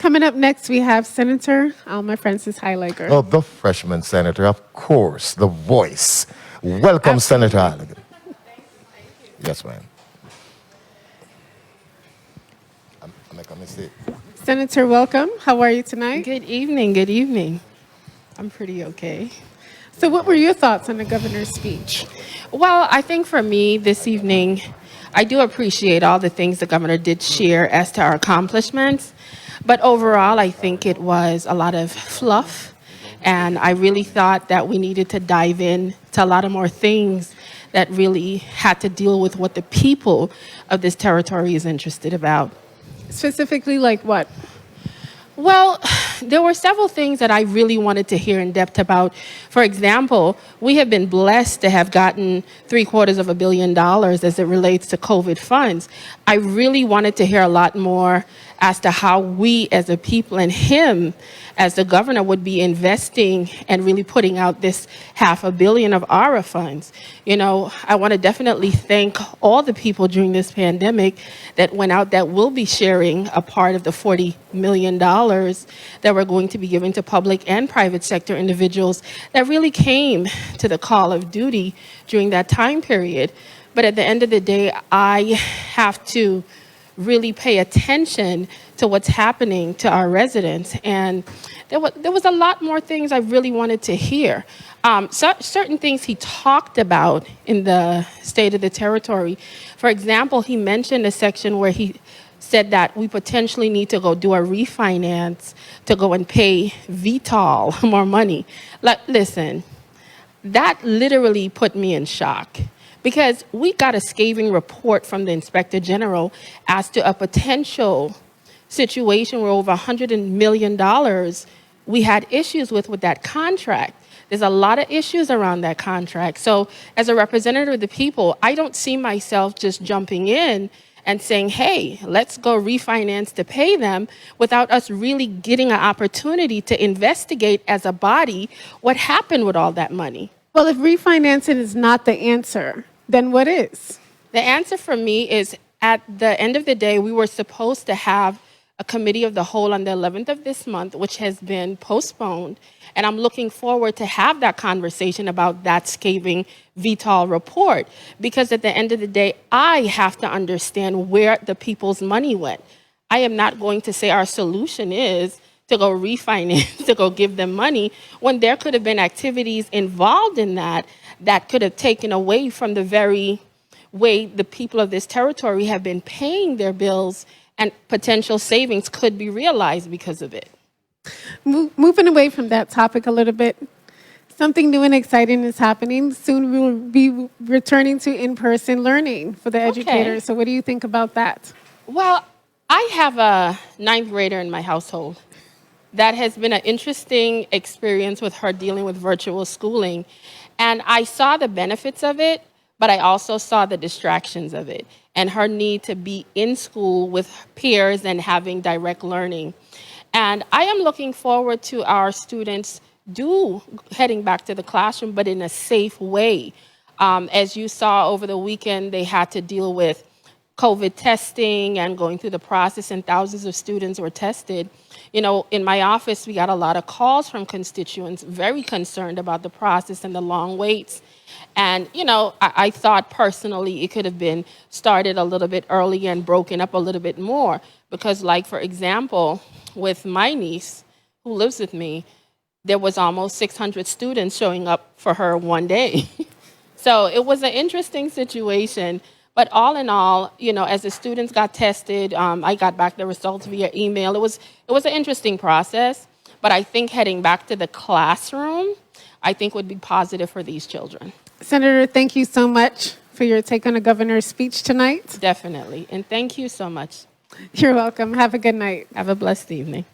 Coming up next, we have Senator Alma Francis Heyliger. Oh, the freshman senator, of course, the voice. Welcome, Absolutely. Senator Heyliger. Yes, ma'am. I make a mistake. Senator, welcome. How are you tonight? Good evening. Good evening. I'm pretty okay. So what were your thoughts on the governor's speech? Well, I think for me this evening, I do appreciate all the things the governor did share as to our accomplishments. But overall, I think it was a lot of fluff. And I really thought that we needed to dive in to a lot of more things that really had to deal with what the people of this territory is interested about. Specifically, like what? Well, there were several things that I really wanted to hear in depth about. For example, we have been blessed to have gotten $750 million as it relates to COVID funds. I really wanted to hear a lot more as to how we as a people and him as the governor would be investing and really putting out this $500 million of ARA funds. You know, I want to definitely thank all the people during this pandemic that went out that will be sharing a part of the $40 million that we're going to be giving to public and private sector individuals that really came to the call of duty during that time period. But at the end of the day, I have to really pay attention to what's happening to our residents. And there was a lot more things I really wanted to hear. Certain things he talked about in the State of the Territory. For example, he mentioned a section where he said that we potentially need to go do a refinance to go and pay VTOL more money. Listen, that literally put me in shock. Because we got a scathing report from the Inspector General as to a potential situation where over $100 million we had issues with that contract. There's a lot of issues around that contract. So as a representative of the people, I don't see myself just jumping in and saying, hey, let's go refinance to pay them without us really getting an opportunity to investigate as a body what happened with all that money. Well, if refinancing is not the answer, then what is? The answer for me is at the end of the day, we were supposed to have a committee of the whole on the 11th of this month, which has been postponed. And I'm looking forward to have that conversation about that scathing VTOL report. Because at the end of the day, I have to understand where the people's money went. I am not going to say our solution is to go refinance, to go give them money, when there could have been activities involved in that could have taken away from the very way the people of this territory have been paying their bills, and potential savings could be realized because of it. Moving away from that topic a little bit, something new and exciting is happening. Soon we will be returning to in-person learning for the educators. So what do you think about that? Well, I have a 9th grader in my household. That has been an interesting experience with her dealing with virtual schooling. And I saw the benefits of it, but I also saw the distractions of it and her need to be in school with peers and having direct learning. And I am looking forward to our students heading back to the classroom, but in a safe way. As you saw over the weekend, they had to deal with COVID testing and going through the process, and thousands of students were tested. You know, in my office, we got a lot of calls from constituents very concerned about the process and the long waits. And, you know, I thought personally it could have been started a little bit earlier and broken up a little bit more. Because, like, for example, with my niece who lives with me, there was almost 600 students showing up for her one day. So it was an interesting situation. But all in all, you know, as the students got tested, I got back the results via email. It was an interesting process, but I think heading back to the classroom, I think would be positive for these children. Senator, thank you so much for your take on the governor's speech tonight. Definitely, and thank you so much. You're welcome. Have a good night. Have a blessed evening.